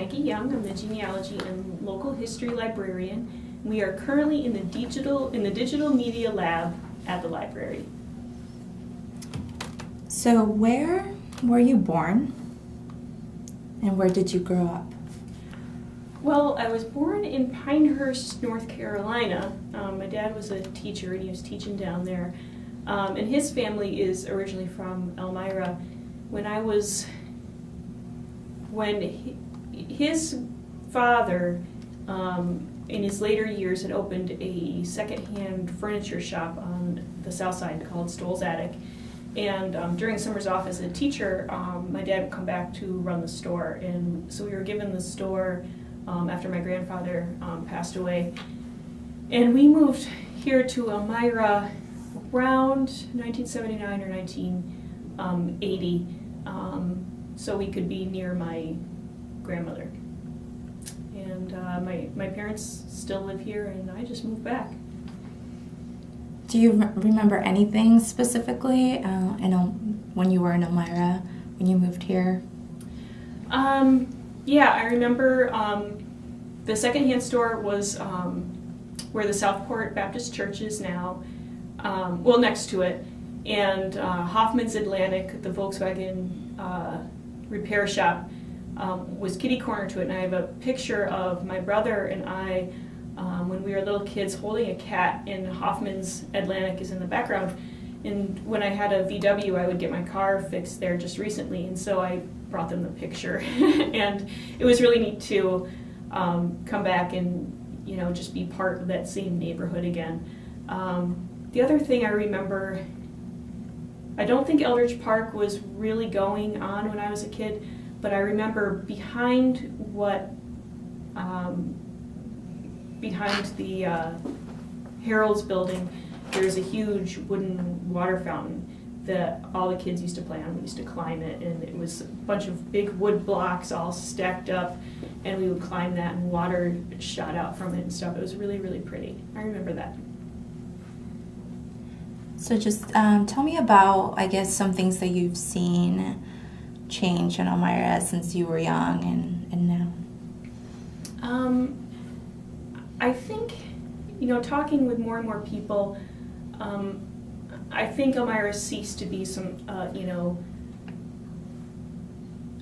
Maggie Young. I'm the genealogy and local history librarian. We are currently in the digital media lab at the library. So where were you born and where did you grow up? Well, I was born in Pinehurst, North Carolina. My dad was a teacher and he was teaching down there. And his family is originally from Elmira. His father, in his later years, had opened a secondhand furniture shop on the south side called Stoll's Attic. And during summers off as a teacher, my dad would come back to run the store. And so we were given the store after my grandfather passed away. And we moved here to Elmira around 1979 or 1980, so we could be near my grandmother. And my parents still live here, and I just moved back. Do you remember anything specifically when you were in Elmira, when you moved here? Yeah, I remember the secondhand store was where the Southport Baptist Church is now, next to it, and Hoffman's Atlantic, the Volkswagen repair shop, was kitty corner to it, and I have a picture of my brother and I when we were little kids holding a cat, and Hoffman's Atlantic is in the background. And when I had a VW, I would get my car fixed there just recently, and so I brought them the picture. And it was really neat to come back and just be part of that same neighborhood again. The other thing I remember, I don't think Eldridge Park was really going on when I was a kid, but I remember behind the Harold's building, there's a huge wooden water fountain that all the kids used to play on. We used to climb it, and it was a bunch of big wood blocks all stacked up, and we would climb that, and water shot out from it and stuff. It was really, really pretty. I remember that. So just tell me about, I guess, some things that you've seen change in Elmira since you were young and now. I think, talking with more and more people, I think Elmira ceased to be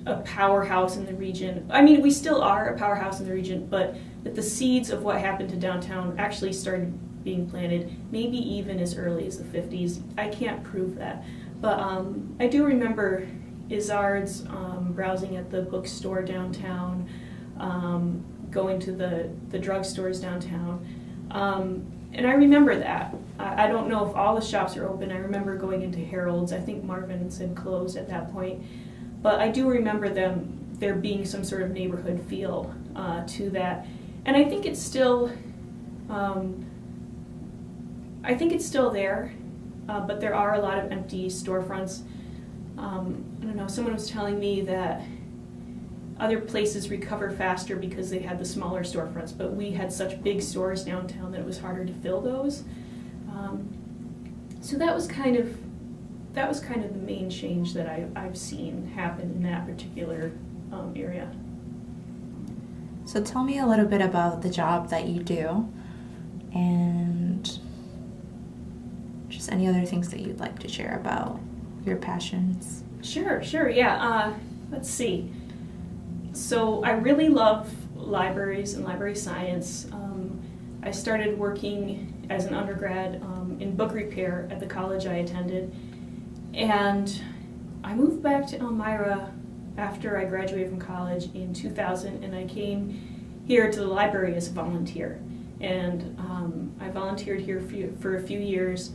a powerhouse in the region. I mean, we still are a powerhouse in the region, but that the seeds of what happened to downtown actually started being planted, maybe even as early as the 50s. I can't prove that. But I do remember Izard's browsing at the bookstore downtown, going to the drugstores downtown. And I remember that. I don't know if all the shops are open. I remember going into Harold's. I think Marvin's had closed at that point. But I do remember there being some sort of neighborhood feel to that. And I think it's still there, but there are a lot of empty storefronts. I don't know, someone was telling me that other places recover faster because they had the smaller storefronts, but we had such big stores downtown that it was harder to fill those. So that was kind of the main change that I've seen happen in that particular area. So tell me a little bit about the job that you do and just any other things that you'd like to share about your passions. Sure, yeah. Let's see. So I really love libraries and library science. I started working as an undergrad in book repair at the college I attended, and I moved back to Elmira after I graduated from college in 2000, and I came here to the library as a volunteer. And I volunteered here for a few years,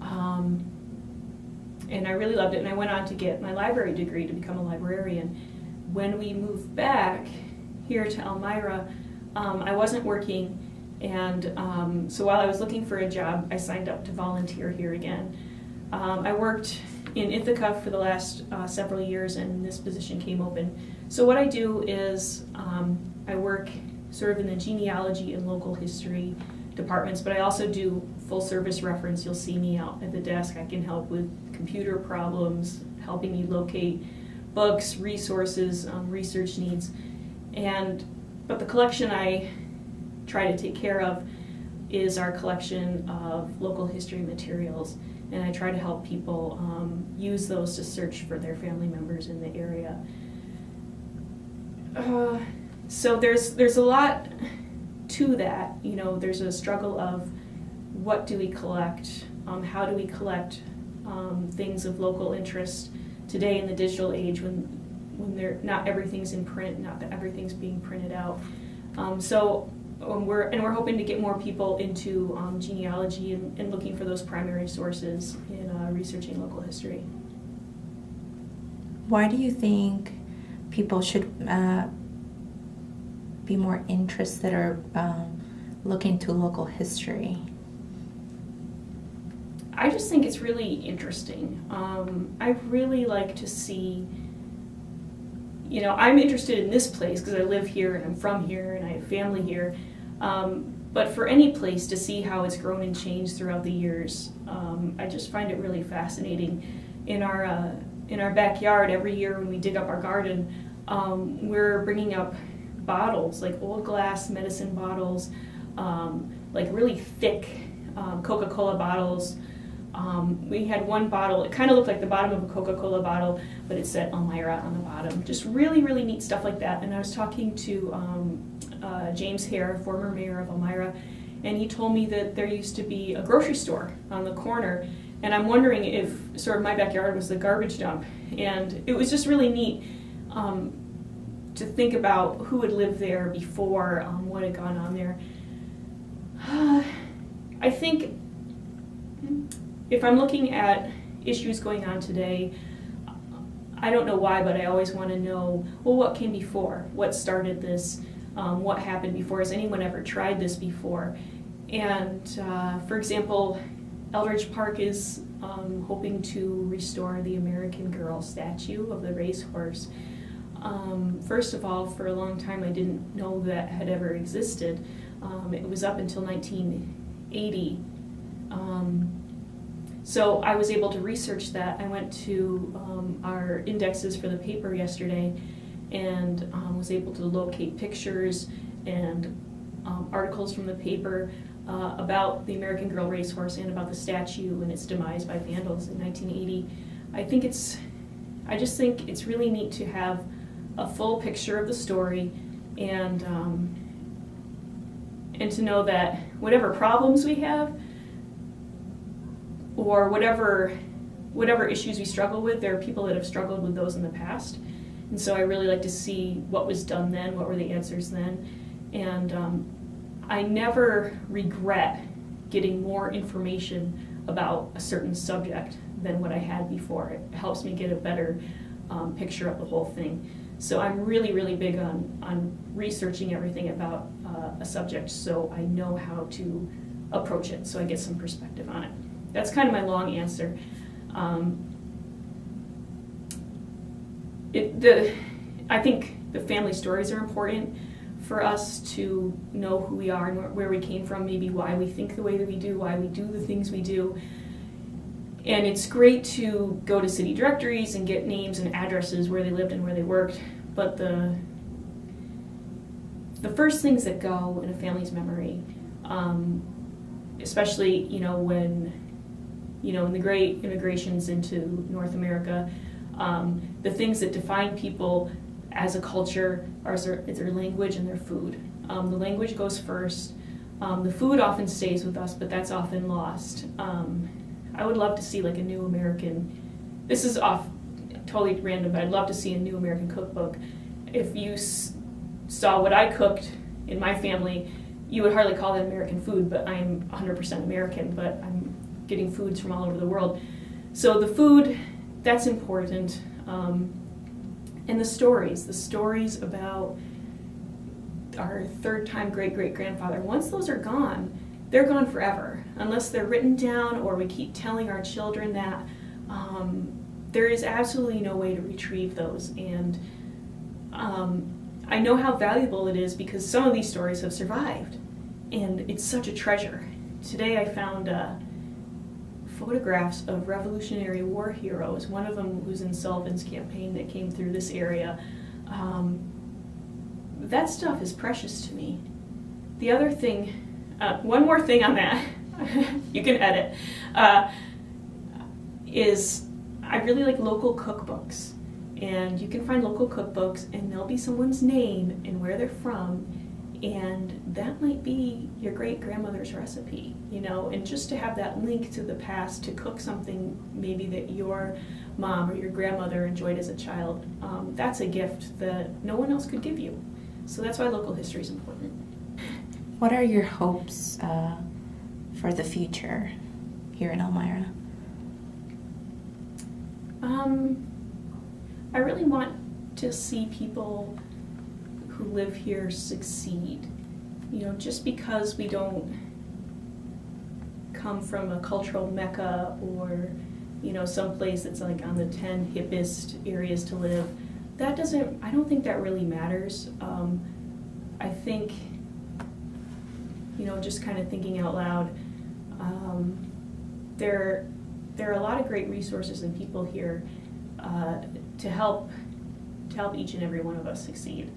and I really loved it, and I went on to get my library degree to become a librarian. When we moved back here to Elmira, I wasn't working, and so while I was looking for a job, I signed up to volunteer here again. I worked in Ithaca for the last several years, and this position came open. So what I do is I work sort of in the genealogy and local history departments, but I also do full service reference. You'll see me out at the desk. I can help with computer problems, helping you locate books, resources, research needs. But the collection I try to take care of is our collection of local history materials, and I try to help people use those to search for their family members in the area. So there's a lot to that. You know, there's a struggle of what do we collect, how do we collect things of local interest today in the digital age when not everything's in print, not that everything's being printed out. We're hoping to get more people into genealogy and looking for those primary sources in researching local history. Why do you think people should be more interested or look into local history? I just think it's really interesting. I really like to see, you know, I'm interested in this place because I live here and I'm from here and I have family here. But for any place to see how it's grown and changed throughout the years, I just find it really fascinating. In our backyard, every year when we dig up our garden, we're bringing up bottles, like old glass medicine bottles, like really thick Coca-Cola bottles. We had one bottle, it kind of looked like the bottom of a Coca-Cola bottle, but it said Elmira on the bottom. Just really, really neat stuff like that. And I was talking to James Hare, former mayor of Elmira, and he told me that there used to be a grocery store on the corner, and I'm wondering if sort of my backyard was the garbage dump. And it was just really neat to think about who had lived there before, what had gone on there. I think if I'm looking at issues going on today, I don't know why, but I always want to know, well, what came before? What started this? What happened before? Has anyone ever tried this before? And for example, Eldridge Park is hoping to restore the American Girl statue of the racehorse. First of all, for a long time I didn't know that had ever existed. It was up until 1980. So I was able to research that. I went to our indexes for the paper yesterday and was able to locate pictures and articles from the paper about the American Girl racehorse and about the statue and its demise by vandals in 1980. I just think it's really neat to have a full picture of the story and to know that whatever problems we have or whatever issues we struggle with, there are people that have struggled with those in the past. And so I really like to see what was done then, what were the answers then. And I never regret getting more information about a certain subject than what I had before. It helps me get a better picture of the whole thing. So I'm really, really big on researching everything about a subject so I know how to approach it, so I get some perspective on it. That's kind of my long answer. I think the family stories are important for us to know who we are and where we came from, maybe why we think the way that we do, why we do the things we do. And it's great to go to city directories and get names and addresses where they lived and where they worked, but the first things that go in a family's memory, especially when in the great immigrations into North America, the things that define people as a culture is their language and their food. The language goes first. The food often stays with us, but that's often lost. I would love to see like a new American, this is totally random, but I'd love to see a new American cookbook. If you saw what I cooked in my family, you would hardly call that American food, but I'm 100% American, but I'm getting foods from all over the world. So the food, that's important. And the stories about our third-time great-great-grandfather, once those are gone, they're gone forever. Unless they're written down or we keep telling our children that, there is absolutely no way to retrieve those. And I know how valuable it is because some of these stories have survived. And it's such a treasure. Today I found photographs of Revolutionary War heroes. One of them was in Sullivan's campaign that came through this area. that stuff is precious to me. The other thing, one more thing on that, you can edit, is I really like local cookbooks. And you can find local cookbooks and there'll be someone's name and where they're from, and that might be your great-grandmother's recipe, you know, and just to have that link to the past, to cook something maybe that your mom or your grandmother enjoyed as a child, that's a gift that no one else could give you. So that's why local history is important. What are your hopes for the future here in Elmira? I really want to see people who live here succeed. You know, just because we don't come from a cultural mecca or, you know, someplace that's like on the 10 hippest areas to live, I don't think that really matters. I think, you know, just kind of thinking out loud, there are a lot of great resources and people here to help each and every one of us succeed.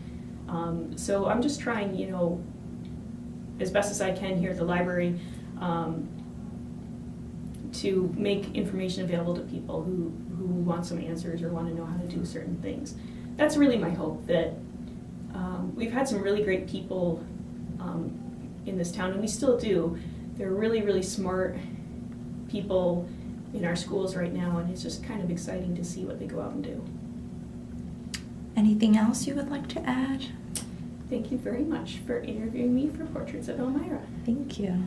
So I'm just trying, you know, as best as I can here at the library, to make information available to people who want some answers or want to know how to do certain things. That's really my hope, that we've had some really great people in this town, and we still do. They're really, really smart people in our schools right now, and it's just kind of exciting to see what they go out and do. Anything else you would like to add? Thank you very much for interviewing me for Portraits of Elmira. Thank you.